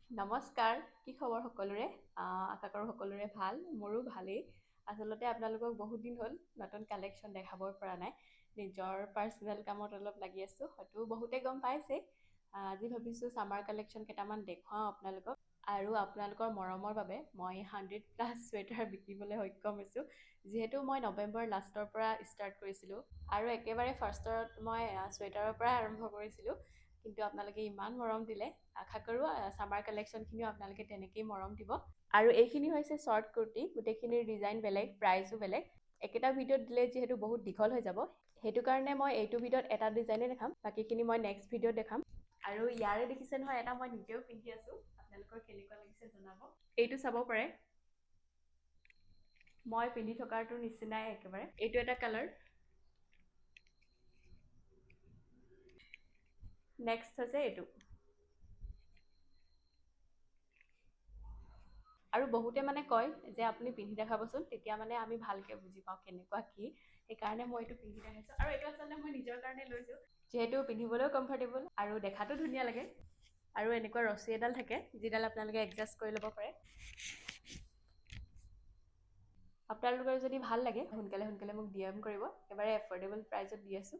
নমস্কাৰ, কি খবৰ সকলোৰে? আশা কৰোঁ সকলোৰে ভাল, মোৰো ভালেই। আচলতে আপোনালোকক বহুত দিন হ'ল নতুন কালেকশ্যন দেখাবই পৰা নাই। নিজৰ পাৰ্চনেল কামত অলপ লাগি আছোঁ, হয়তো বহুতে গম পাইছেই। আজি ভাবিছোঁ ছামাৰ কালেকশ্যন কেইটামান দেখুৱাওঁ আপোনালোকক। আৰু আপোনালোকৰ মৰমৰ বাবে মই 100+ চুৱেটাৰ বিকিবলৈ সক্ষম হৈছোঁ। যিহেতু মই নৱেম্বৰ লাষ্টৰ পৰা ষ্টাৰ্ট কৰিছিলোঁ আৰু একেবাৰে ফাৰ্ষ্টত মই চুৱেটাৰৰ পৰাই আৰম্ভ কৰিছিলোঁ। কিন্তু আপোনালোকে ইমান মৰম দিলে, আশা কৰোঁ ছামাৰ কালেকশ্যনখিনিও আপোনালোকে তেনেকেই মৰম দিব। আৰু এইখিনি হৈছে শ্বৰ্ট কুৰ্তি, গোটেইখিনিৰ ডিজাইন বেলেগ, প্ৰাইচো বেলেগ। একেটা ভিডিঅ'ত দিলে যিহেতু বহুত দীঘল হৈ যাব, সেইটো কাৰণে মই এইটো ভিডিঅ'ত এটা ডিজাইনে দেখাম, বাকীখিনি মই নেক্সট ভিডিঅ'ত দেখাম। আৰু ইয়াৰে দেখিছে নহয়, এটা মই নিজেও পিন্ধি আছোঁ, আপোনালোকৰ কেনেকুৱা লাগিছে জনাব। এইটো চাব পাৰে, মই পিন্ধি থকাটোৰ নিচিনাই একেবাৰে। এইটো এটা কালাৰ। নেক্সট হৈছে এইটো। আৰু বহুতে মানে কয় যে আপুনি পিন্ধি দেখাবচোন, তেতিয়া মানে আমি ভালকৈ বুজি পাওঁ কেনেকুৱা কি। সেইকাৰণে মই এইটো পিন্ধি দেখাইছোঁ। আৰু এইটো আচলতে মই নিজৰ কাৰণে লৈছোঁ, যিহেতু পিন্ধিবলৈও কমফৰ্টেবল আৰু দেখাতো ধুনীয়া লাগে। আৰু এনেকুৱা ৰছী এডাল থাকে, যিডাল আপোনালোকে এডজাষ্ট কৰি ল'ব পাৰে। আপোনালোকৰ যদি ভাল লাগে সোনকালে মোক DM কৰিব, একেবাৰে এফৰ্ডেবল প্ৰাইচত দি আছোঁ।